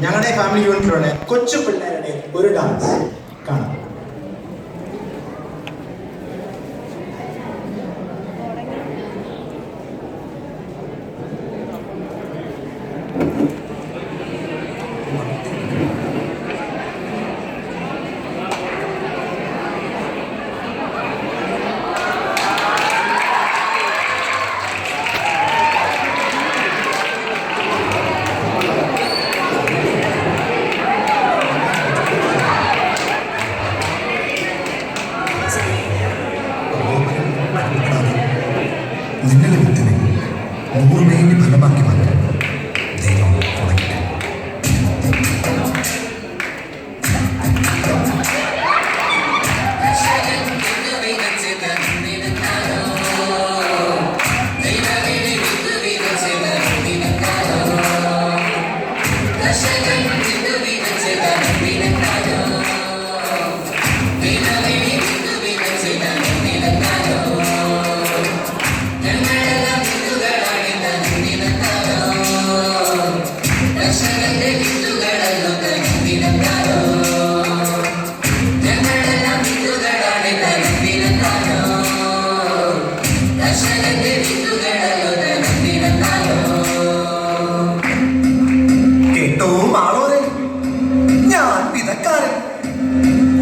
ഞങ്ങളുടെ ഫാമിലി യൂണിറ്റിലുള്ള കൊച്ചു പിള്ളേരുടെ ഒരു ഡാൻസ് കാണാം. നിങ്ങളുടെ വിത്തിനെ 100 മേനി ഫലമാക്കി മാറ്റാൻ ദൈവം തുടങ്ങട്ടെ.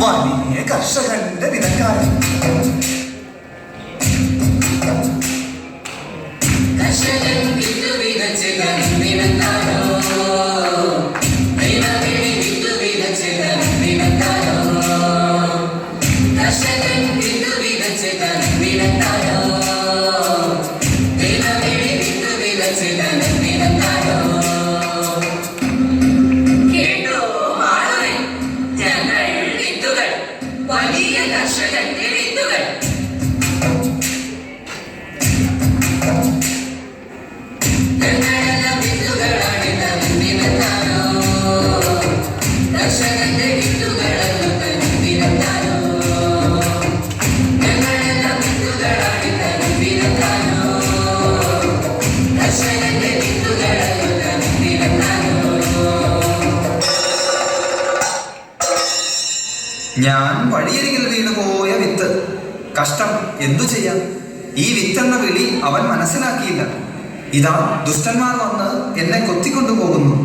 വലിയ കർഷകന്റെ വിധക്കാരൻ. ഞാൻ വഴിയരികിൽ വീണുപോയ വിത്ത്. കഷ്ടം, എന്തു ചെയ്യാം? ഈ വിത്തെന്ന വിളി അവൻ മനസ്സിലാക്കിയില്ല. ഇതാ ദുഷ്ടന്മാർ വന്ന് എന്നെ കൊത്തിക്കൊണ്ടുപോകുന്നു.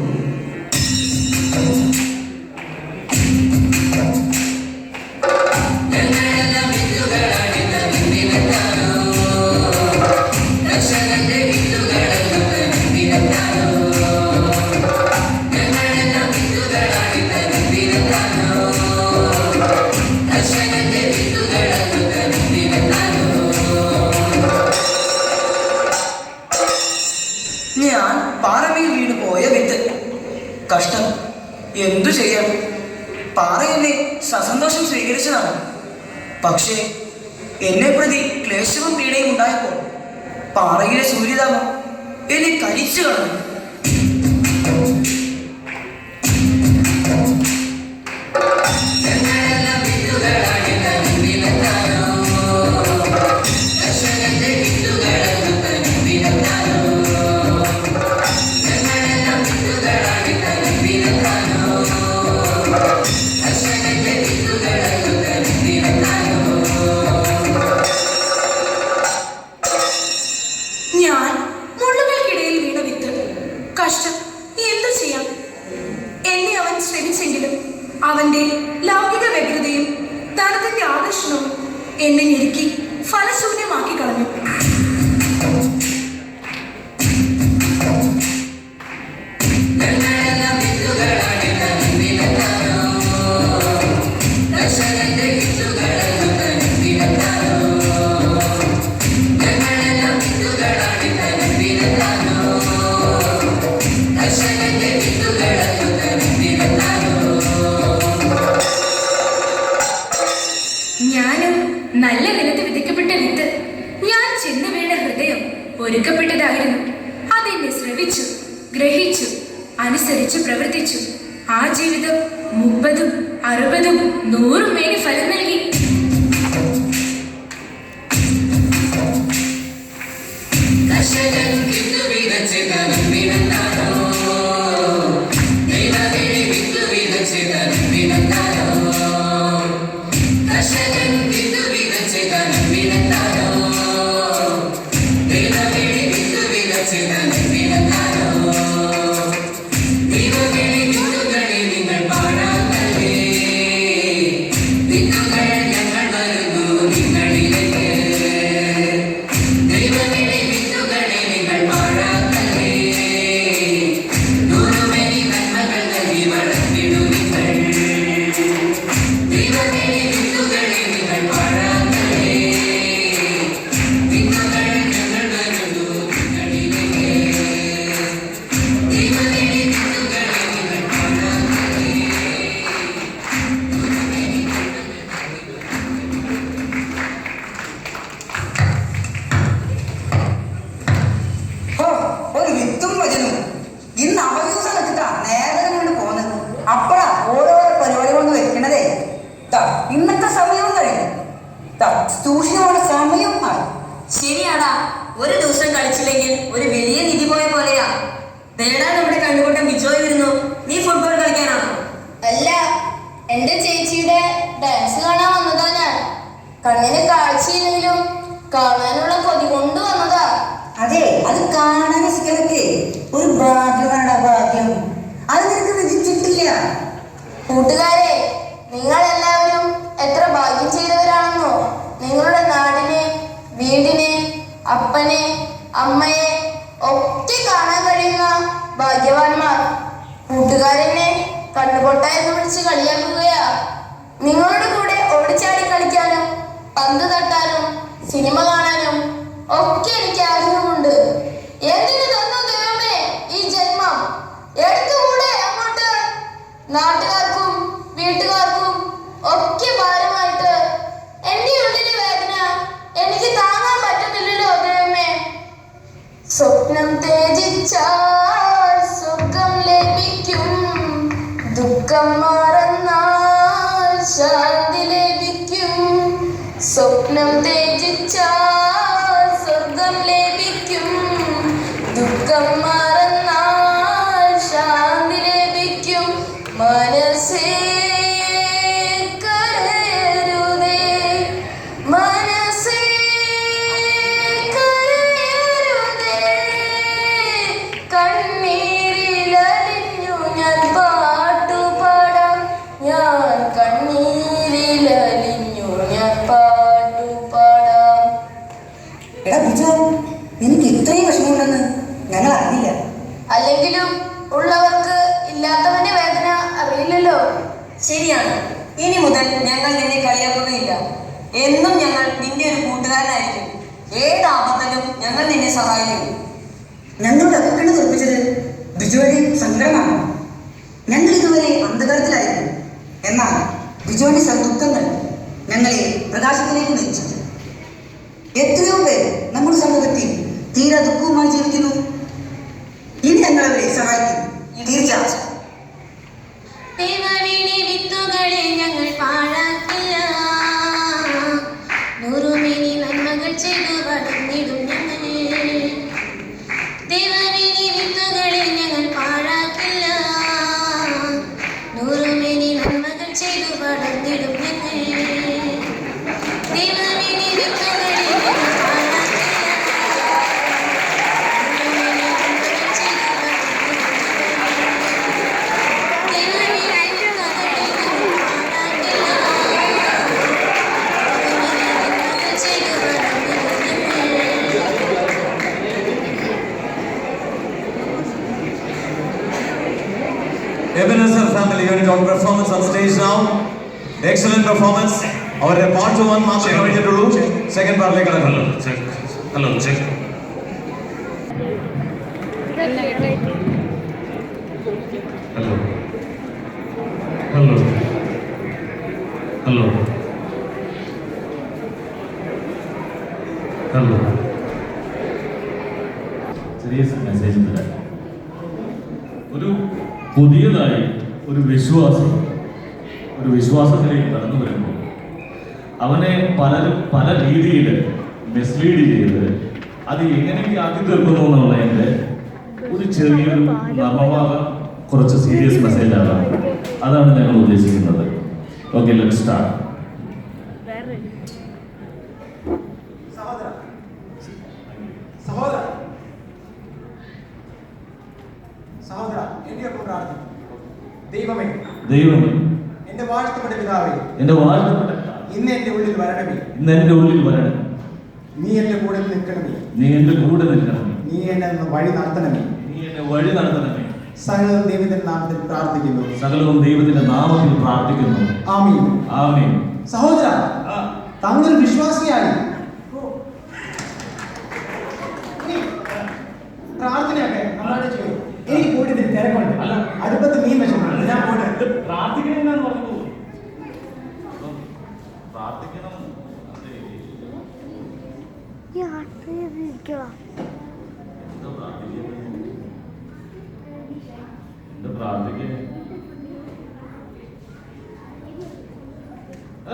ഞാൻ പാറമേൽ വീണു പോയ വിത്ത്. കഷ്ടം, എന്തു ചെയ്യാം? പാറ എന്നെ സസന്തോഷം സ്വീകരിച്ചതാണ്. പക്ഷേ എന്നെ പ്രതി ക്ലേശവും പീഡയും ഉണ്ടായപ്പോൾ പാറയിലെ സൂര്യതാപം എന്നെ കരിച്ചു കളഞ്ഞു. ഞാൻ മുള്ളുകൾക്കിടയിൽ വീണ വിത്ത്. കഷ്ടം, എന്തു ചെയ്യാം? എന്നെ അവൻ ശ്രമിച്ചെങ്കിലും അവന്റെ ലൗകിക വ്യഗ്രതയും ധനത്തിന്റെ ആകർഷണവും എന്നെ ഞെരുക്കി ഫലശൂന്യമാക്കി കളഞ്ഞു. ഞാനും നല്ല നിലത്ത് വിധിക്കപ്പെട്ട വിത്ത്. ഞാൻ ചെന്ന് വീണ ഹൃദയം ഒരുക്കപ്പെട്ടതായിരുന്നു. അതെന്നെ ശ്രവിച്ചു, ഗ്രഹിച്ചു, അനുസരിച്ച് പ്രവർത്തിച്ചു. ആ ജീവിതം 30, 60, 100 മേനി ഫലം നൽകി. കർഷകൻ ട്യൂഷനുള്ള സമയം ആയി. ശരിയാടാ, ഒരു ദിവസം കളിച്ചില്ലെങ്കിൽ ഒരു വലിയ നിധി പോയ പോലെയാ. നേടാൻ നമ്മുടെ കണ്ടുകൊണ്ട ബിജോയ് വരുന്നു. നീ ഫുട്ബോൾ കളിക്കാനാണോ? അല്ല, എന്റെ ചേച്ചിയുടെ ഡാൻസ് കാണാൻ വന്നതാ ഞാൻ. കണ്ണിന് കാഴ്ചയില്ലെങ്കിലും കാണാനുള്ള കൊതി കൊണ്ട് വന്നതാ. അതെ, അത് കാണാൻ രസിക്കലൊക്കെ ഒരു ഭാഗ്യമാണ്. ഭാഗ്യം അത് നിനക്ക് വിധിച്ചിട്ടില്ല. കൂട്ടുകാരെ, നിങ്ങൾ എല്ലാവരും എത്ര ഭാഗ്യം ചെയ്തവരാണെന്നോ. നിങ്ങളുടെ നാടിനെ, വീടിനെ, അപ്പനെ, അമ്മയെ ഒക്കെ കാണാൻ കഴിയുന്ന ഭാഗ്യവാന്മാർ. കൂട്ടുകാരനെ കണ്ണുപൊട്ട എന്ന് വിളിച്ച് കളിയാക്കുകയാ. നിങ്ങളുടെ കൂടെ ഓടിച്ചാടി കളിക്കാനും പന്ത് തട്ടാനും സിനിമ കാണാനും ഒക്കെ എനിക്ക് ആഗ്രഹമുണ്ട്. എന്തിനു തന്നു ദൈവമേ ഈ ജന്മം? എടുത്തുകൂടെ അങ്ങോട്ട്? നാട്ടുകാർക്കും വീട്ടുകാർക്കും ഒക്കെ ഭാരമായിട്ട് എന്റെ ഉള്ളിലെ വേദന എനിക്ക് താങ്ങാൻ പറ്റുന്നില്ലല്ലോ ദൈവമേ. സ്വപ്നം ത്യജിച്ചാൽ സ്വർഗം ലഭിക്കും, ദുഃഖം മറന്നാൽ ശാന്തി ലഭിക്കും. സ്വപ്നം ത്യജിച്ചാൽ സ്വർഗം ലഭിക്കും, ദുഃഖം മറന്നാൽ ശാന്തി ലഭിക്കും. മനസ്സേ കരയരുതേ, മനസ്സേ കരയരുതേ. കണ്ണീരിലലിഞ്ഞു ഞാൻ പാട്ടുപാടാം, ഞാൻ കണ്ണീരിലലിഞ്ഞു ഞാൻ പാട്ടുപാടാം. എടാ ബിജു, നിനക്ക് ഇത്രയും വിഷമമുണ്ടെന്ന് ഞങ്ങൾ അറിഞ്ഞില്ല. അല്ലെങ്കിലും ഉള്ളവർക്ക് ഇല്ലാത്തവന്റെ വേദന അറിയില്ലല്ലോ. ശരിയാണ്. ഇനി മുതൽ ഞങ്ങൾ നിന്നെ കളിയാക്കുകയില്ല. എന്നും ഞങ്ങൾ നിന്റെ ഒരു കൂട്ടുകാരനായിരിക്കും. ഏത് ആപത്തിലും ഞങ്ങൾ നിന്നെ സഹായിക്കും. ഞങ്ങളുടെ അതൊക്കെയാണ് തോൽപ്പിച്ചത് ബിജുവിന്റെ സങ്കടമാണ്. ഞങ്ങൾ ഇതുവരെ അന്ധകാരത്തിലായിരുന്നു. എന്നാൽ ബിജുവിന്റെ ദുഃഖങ്ങൾ ഞങ്ങളെ പ്രകാശത്തിലേക്ക് നയിച്ചു. എത്രയോ പേർ നമ്മുടെ സമൂഹത്തിൽ തീരെ ദുഃഖവുമായി ജീവിക്കുന്നു. ഇനി ഞങ്ങൾ അവരെ സഹായിക്കും. തീർച്ചയായും വിത്തുകളെ ഞങ്ങൾ പാഴാക്കില്ല, നൂറുമേനി നന്മകൾ ചെയ്തു വളർന്നിടും ഞങ്ങൾ. ദേവമേനി വിത്തുകളെ ഞങ്ങൾ പാഴാക്കില്ല, നൂറുമേനി നന്മകൾ ചെയ്തു വളർന്നിടും ഞങ്ങൾ. ദേവമേനി വിത്തുകളെ ഞങ്ങൾ പാഴാക്കില്ല, നൂറുമേനി നന്മകൾ ചെയ്തു Ebenezer family unit on performance on stage now. Excellent performance. Our part 1 മാത്രമേ കഴിഞ്ഞിട്ടുള്ളൂ. സെക്കൻഡ് പാർട്ടിലേക്ക് കടക്കുന്നു. Hello check. Hello hello hello hello. ചെറിയ മെസ്സേജ് തരാം. ഒരു പുതിയതായി ഒരു വിശ്വാസത്തിലേക്ക് കടന്നു വരുമ്പോൾ അവനെ പലരും പല രീതിയിൽ മിസ്ലീഡ് ചെയ്ത് അത് എങ്ങനെയൊക്കെ ആക്കി തീർക്കുന്നു എന്നുള്ളതിൻ്റെ ഒരു ചെറിയൊരു നർമ്മഭാഗം കുറച്ച് സീരിയസ് മെസ്സേജാണ്. അതാണ് ഞങ്ങൾ ഉദ്ദേശിക്കുന്നത്. Okay, let's start. സഹോദര, എന്നെയൊക്കെ പ്രാർത്ഥിക്കും. ദൈവമേ, എന്റെ വാഴ്ത്തപ്പെട്ട പിതാവേ, ഇന്ന് എന്റെ ഉള്ളിൽ വരണമേ. നീ എന്റെ കൂടെ നിൽക്കണമേ. നീ എന്നെ വഴി നടത്തണമേ. സകലവും ദൈവത്തിന്റെ നാമത്തിൽ പ്രാർത്ഥിക്കുന്നു. ആമീൻ. സഹോദര, താങ്കൾ വിശ്വാസിയായി. പ്രാർത്ഥനയൊക്കെ നന്നായിട്ട് ചെയ്യും. എനിക്ക് പോയിട്ട് തിരക്കുണ്ട്. അടുപ്പത്ത് മീൻ വെച്ചിട്ടുണ്ട്. ഞാൻ പോയിട്ട് പ്രാർത്ഥിക്കണം.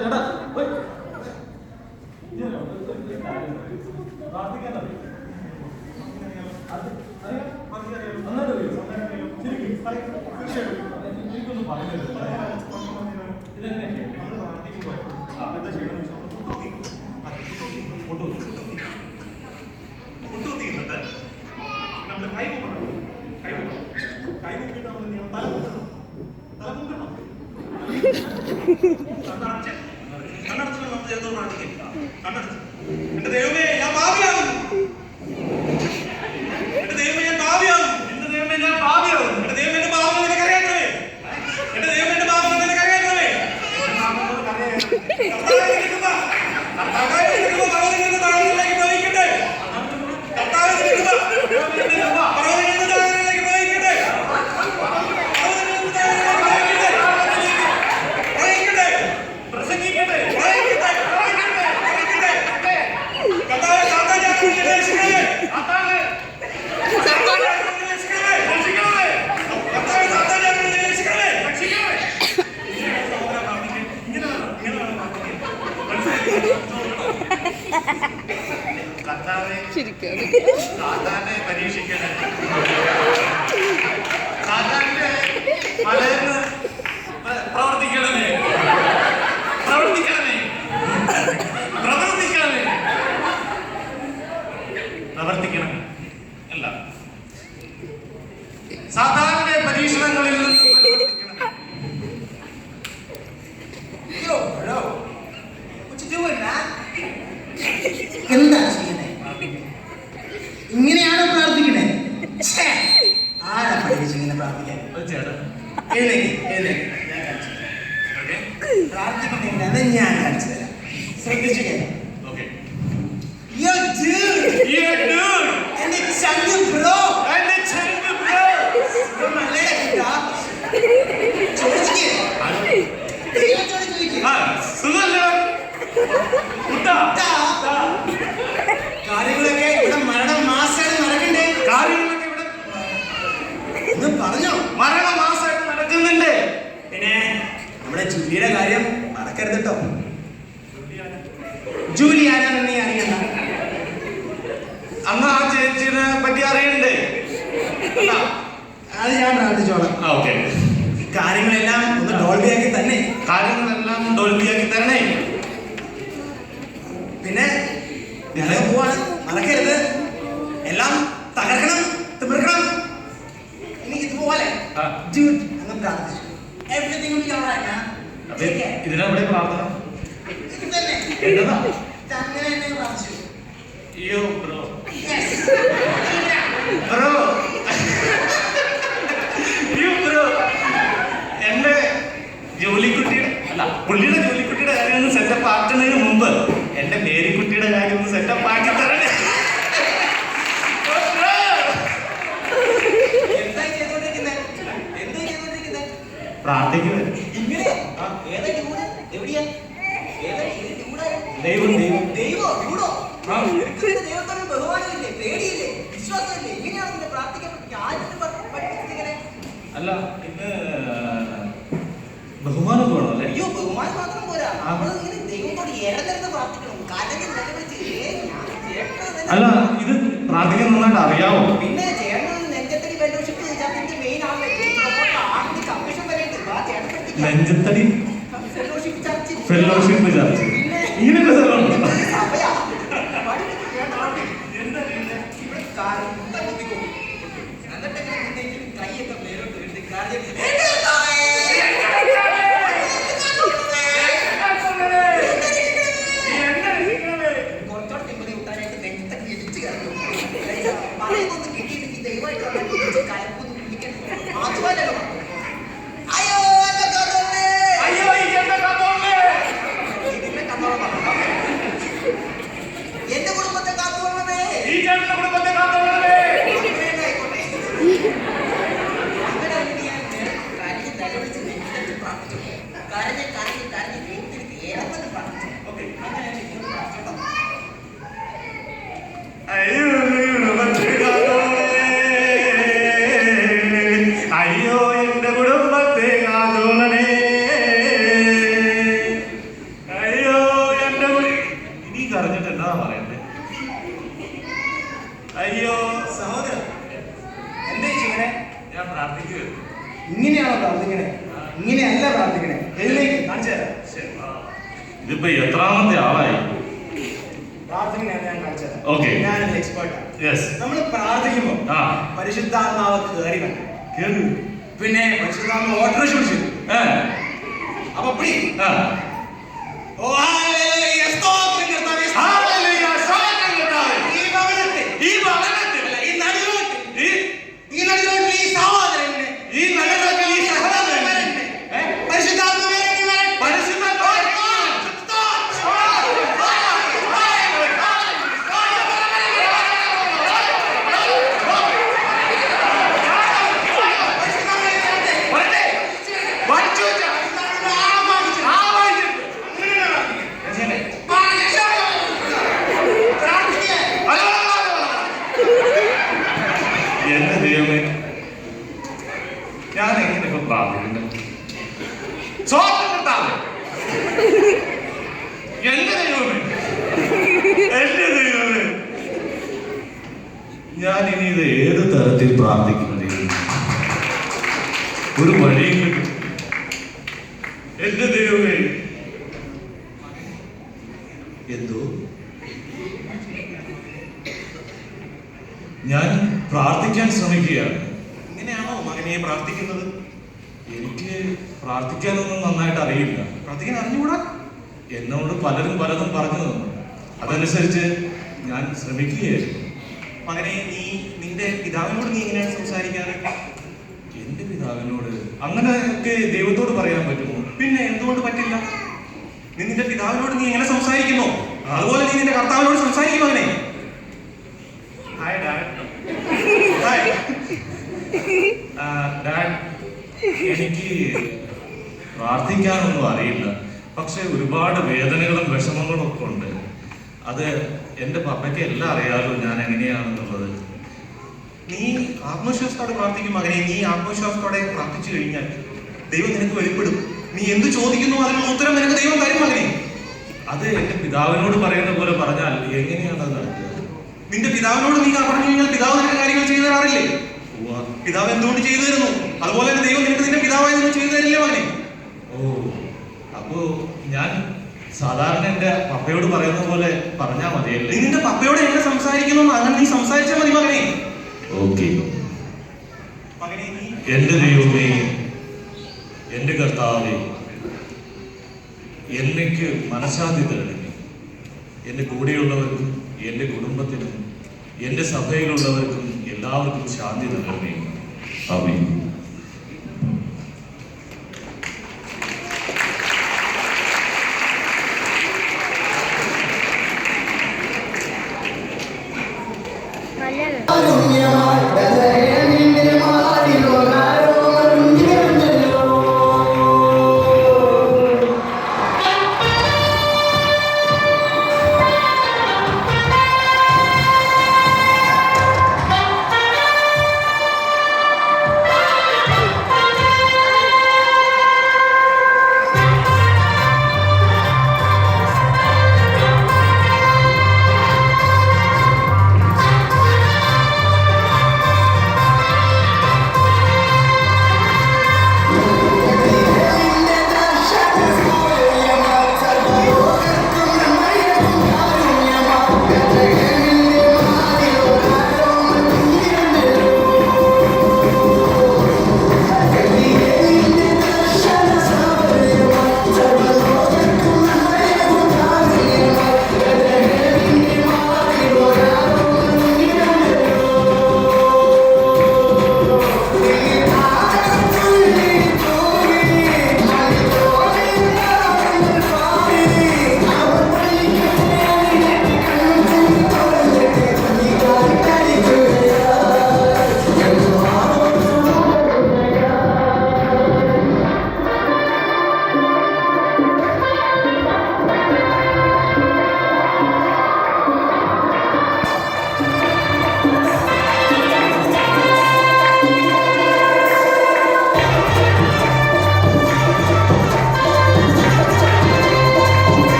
ചേട്ടാ എന്റെ ദൈവമേ ഞാൻ പാപിയാകുന്നു. എന്റെ ദൈവമേ ഞാൻ പാപിയാകുന്നു. എന്റെ ദൈവമേ ഞാൻ പാപിയാകുന്നു. എന്റെ ദൈവമേ എന്റെ പാപങ്ങൾ നിനക്കറിയാത്തവേ. എന്റെ ദൈവമേ എന്റെ പാപങ്ങൾ നിനക്കറിയാത്തവേ. കർത്താവേ നിൽക്കുന്ന പർവ്വതങ്ങളിൽ താഴ്വരയിലേക്ക് പ്രവഹിക്കട്ടെ. കർത്താവേ നിൽക്കുന്ന പർവ്വതങ്ങളിൽ താഴ്വരയിലേക്ക് പ്രവഹിക്കട്ടെ. പ്രസംഗിക്കട്ടെ. കർത്താവേ സാത്താനെ രക്ഷിക്കണമേ. കർത്താവേ സാത്താനെ രക്ഷിക്കണമേ. കർത്താവേ സാത്താനെ രക്ഷിക്കണമേ. രക്ഷിക്കണമേ. കർത്താവേ സാത്താനെ പരീക്ഷിക്കണേ. സാത്താന്റെ മലയെന്ന് പ്രവർത്തിക്കണമേ. പ്രവർത്തിക്കണമേ. പ്രവർത്തിക്കണമേ. പ്രവർത്തിക്കണം അല്ല, സാധാരണ പരീക്ഷണങ്ങളിൽ നിന്ന് പ്രവർത്തിക്കണം. എന്താ ചെയ്യണേ? ഇങ്ങനെയാണോ പ്രാർത്ഥിക്കണേ? ആരാ പഠിപ്പിച്ചിങ്ങനെ പ്രാർത്ഥിക്കാൻ? പ്രാർത്ഥിക്കുന്നില്ല, ഞാൻ കാണിച്ചു തരാം. ശ്രദ്ധിച്ചു കേട്ടോ. Yo, dude! Yeah, dude! And it's Chandu, bro! And it's Chandu, bro! Come on, let it go. ചോദിക്കേ? ദൈവത്തോട് ചോദിക്കേ? സുഖല്ലേ? കുട്ടാ. കാര്യങ്ങളൊക്കെ ഇവിടെ മരണം മാസമായിട്ട് നടക്കണ്ടേ? കാര്യങ്ങളൊക്കെ ഇവിടെ ഒന്ന് പറഞ്ഞോ? മരണം മാസമായിട്ട് നടക്കുന്നുണ്ട്. പിന്നെ നമ്മുടെ ജൂലിയുടെ കാര്യം മറക്കരുത് കേട്ടോ. ജൂലി ആരാണെന്ന് നീ അറിയണ്ട. അന്ന് ആ ചേച്ചിനെ പറ്റി അറിയണ്ടേ? അത് ഞാൻ പ്രാർത്ഥിച്ചോളാം. ഓക്കെ. കാര്യങ്ങളെല്ലാം ഒന്ന് ഡോൾബിയാക്കി തന്നെ. കാര്യങ്ങളെല്ലാം ഡോൾബിയാക്കി തരണേ. പിന്നെ ഞങ്ങൾ പോവാണ്, മറക്കരുത്. എല്ലാം തകർക്കണം, തിമിർക്കണം. ഇനി ഇതുപോലെ അങ്ങ് പ്രാർത്ഥിച്ചു. Everything will be alright, man. ഇതിനെവിടെ പ്രാർത്ഥന? ഇത് തന്നെ. എന്നതാ? അങ്ങനെ തന്നെ പ്രാർത്ഥിച്ചു. അയ്യോ ബ്രോ. Yes. ബ്രോ. അയ്യോ ബ്രോ. എന്റെ ജോലിക്കുട്ടിയുടെ അല്ല പുള്ളിയുടെ ജോലിക്കുട്ടിയുടെ കാര്യം ഒന്ന് സെറ്റപ്പ് ആക്കുന്നതിന് മുമ്പ് എന്റെ മേരിക്കുട്ടിയുടെ കാര്യം ഒന്ന് സെറ്റപ്പ് ആക്കി തരണേ. പ്രാർത്ഥിക്കുന്നത് ദൈവം ദൈവം ദൈവത്തോട് ബഹുമാനമില്ലേ, പേടിയില്ലേ, വിശ്വാസമില്ലേ? ഇങ്ങനെയാണ് പ്രാർത്ഥിക്കാൻ പഠിപ്പിച്ചിങ്ങനെ. അല്ല ഇന്ന് ബഹുമാനം വേണം അല്ലേ? അയ്യോ, ബഹുമാനം മാത്രം പോരാ, നമ്മൾ ഇങ്ങനെ ദൈവത്തോട് ഇരന്നിരുന്ന് പ്രാർത്ഥിക്കണം. കരഞ്ഞ് നിലവിളിച്ച് അല്ല ഇത് പ്രാർത്ഥിക്കാൻ നന്നായിട്ട് അറിയാമോ? പിന്നെ ചേട്ടൻ നെഞ്ചത്തടി ഫെലോഷിപ്പ് ചാത്തിന്റെ മെയിൻ ആണല്ലേ, കമ്മീഷൻ വരെയുണ്ട്. നെഞ്ചത്തടി ഫെലോഷിപ്പ് ചർച്ച് ഫെലോഷിപ്പ് ചർച്ച് ഇങ്ങനെയൊക്കെ സ്ഥലമുണ്ടോ? സഭയാ. കൈയൊക്കെ മേലോട്ട് ഇട്ട് കാര്യം കുറച്ചോടെ നിമ്മതി കൂട്ടാനായിട്ട് നെഞ്ചത്തൊക്കെ ഇടിച്ച് കയറും. പറയുന്നൊന്നും കിട്ടിയില്ലെങ്കിൽ ദൈവമായിട്ട് കലപ്പൊന്നും കുടിക്കണം. അതുപോലല്ലോ. അയ്യോ എന്റെ കഥോളേ, അയ്യോ ഈ ചേട്ടൻ കാത്തോളേ. ഇതിന്റെ കഥോളം എന്റെ കുടുംബത്തെ കാത്തോളണമേ. ഈ ചേട്ടന്റെ കുടുംബത്തെ കാത്തോളേ. ആയിക്കോട്ടെ. അങ്ങനെ ഞാൻ കരഞ്ഞ് നിലവിളിച്ച് നെഞ്ചിട്ട് പ്രാർത്ഥിച്ചു. കരഞ്ഞ് കരഞ്ഞ് കരഞ്ഞ് ദൈവത്തിന് ഏറെന്ന് പ്രാർത്ഥിച്ചു. ഓക്കെ, അങ്ങനെ നിങ്ങൾ പ്രാർത്ഥിച്ചോ. അയ്യോ കുടുംബത്തെ കാത്തോളേ. അയ്യോ എന്റെ കുടുംബത്തെ കാത്തോളണേ. അയ്യോ എന്റെ ഇനി കരഞ്ഞിട്ട് എന്താ പറയണ്ടേ? ഇങ്ങനെയാണോ പ്രാർത്ഥിക്കണേ? ഇങ്ങനെയല്ല പ്രാർത്ഥിക്കണേ. എഴുന്നേക്ക്, കാണിച്ചു തരാം. ഇതിപ്പോ എത്രാമത്തെ ആളായി? പ്രാർത്ഥനയാണ് ഞാൻ കാണിച്ചു തരാം. Okay. ഞാനതിൽ എക്സ്പേർട്ടാണ്. Yes. നമ്മൾ പ്രാർത്ഥിക്കുമ്പോ ആ. പരിശുദ്ധാത്മാവ് കയറി വന്നു. കേറി. പിന്നെ പരിശുദ്ധാത്മാവ് ഓട്ടോറിക്ഷ വിളിച്ചു. അപ്പൊ പിടി. ഓ ഹല്ലേലൂയ, സ്തോത്രം കർത്താവേ, ഹല്ലേലൂയ, സ്തോത്രം കർത്താവേ. ഈ ഭവനത്തിൽ അല്ല, ഈ നടുറോട്ടിൽ, ഈ നടുറോട്ടിൽ ഈ സഹോദരനെ, ഈ നടുറോട്ടിൽ ഈ സഹോദരനെ പരിശുദ്ധാത്മാവേ എന്റെ ദൈവമേ, ഞാൻ എങ്ങനെ ഇപ്പൊ പ്രാർത്ഥിക്കുന്നു? സ്തോത്രം കർത്താവേ. എന്റെ ദൈവമേ, എന്റെ ദൈവമേ, ഞാൻ ഇനി ഇത് ഏത് തരത്തിൽ പ്രാർത്ഥിക്കുന്നത്? ഒരു വഴിയും കിട്ടും. എന്റെ ദൈവമേ, എന്തോ ഞാൻ പ്രാർത്ഥിക്കാൻ ശ്രമിക്കുകയാണ്. ഇങ്ങനെയാണോ മകനെ പ്രാർത്ഥിക്കുന്നത്? എനിക്ക് പ്രാർത്ഥിക്കാനൊന്നും നന്നായിട്ട് അറിയില്ല. പ്രാർത്ഥിക്കാൻ അറിഞ്ഞുകൂടാ? എന്നോട് പലരും പലതും പറഞ്ഞു തന്നു. അതനുസരിച്ച് ഞാൻ ശ്രമിക്കുകയായിരുന്നു. മകനെ, നീ നിന്റെ പിതാവിനോട് നീ എങ്ങനെയാണ് സംസാരിക്കാറ്? എന്റെ പിതാവിനോട് അങ്ങനെയൊക്കെ ദൈവത്തോട് പറയാൻ പറ്റുമോ? പിന്നെ എന്തുകൊണ്ട് പറ്റില്ല? നീ നിന്റെ പിതാവിനോട് നീ എങ്ങനെ സംസാരിക്കുന്നു, അതുപോലെ നീ നിന്റെ കർത്താവിനോട് സംസാരിക്കും മകനെ. Hi dad. ഹായ് ഡാഡ്, എനിക്ക് പ്രാർത്ഥിക്കാനൊന്നും അറിയില്ല. പക്ഷെ ഒരുപാട് വേദനകളും വിഷമങ്ങളും ഒക്കെ ഉണ്ട്. അത് എൻ്റെ പപ്പയ്ക്ക് എല്ലാം അറിയാമല്ലോ ഞാൻ എങ്ങനെയാണെന്നുള്ളത്. നീ ആത്മവിശ്വാസത്തോടെ പ്രാർത്ഥിക്കും മകനെ. നീ ആത്മവിശ്വാസത്തോടെ പ്രാർത്ഥിച്ചു കഴിഞ്ഞാൽ ദൈവം നിനക്ക് വെളിപ്പെടും. നീ എന്ത് ചോദിക്കുന്നു അതിനുള്ള ഉത്തരം നിനക്ക് ദൈവം തരും മകനെ. അത് എൻ്റെ പിതാവിനോട് പറയുന്ന പോലെ പറഞ്ഞാൽ എങ്ങനെയാണ് അത് നടക്കുക? നിന്റെ പിതാവിനോട് നീ പറഞ്ഞു കഴിഞ്ഞാൽ പിതാവ് നിനക്ക് കാര്യങ്ങൾ ചെയ്തു തരാറില്ലേ? പിതാവ് എന്തുകൊണ്ട് ചെയ്തു തരുന്നു, അതുപോലെ തന്നെ ദൈവം നിനക്ക് നിന്റെ പിതാവായി നിന്ന് ചെയ്തു തരില്ലേ മകനെ? ഓ, അപ്പോ ഞാൻ സാധാരണ എൻ്റെ പപ്പയോട് പറയുന്ന പോലെ പറഞ്ഞാൽ മതിയല്ലേ? നീ നിന്റെ പപ്പയോട് എങ്ങനെ സംസാരിക്കുന്നു അങ്ങനെ നീ സംസാരിച്ചാൽ മതി മകനെ. ഓക്കെ. മകനെ, നീ എൻ്റെ ദൈവമേ, എൻ്റെ കർത്താവേ, എനിക്ക് മനഃശാന്തി തരണമേ. എൻ്റെ കൂടെയുള്ളവർക്കും എൻ്റെ കുടുംബത്തിനും എൻ്റെ സഭയിലുള്ളവർക്കും എല്ലാവർക്കും ശാന്തി തരണമേ. ആമേൻ.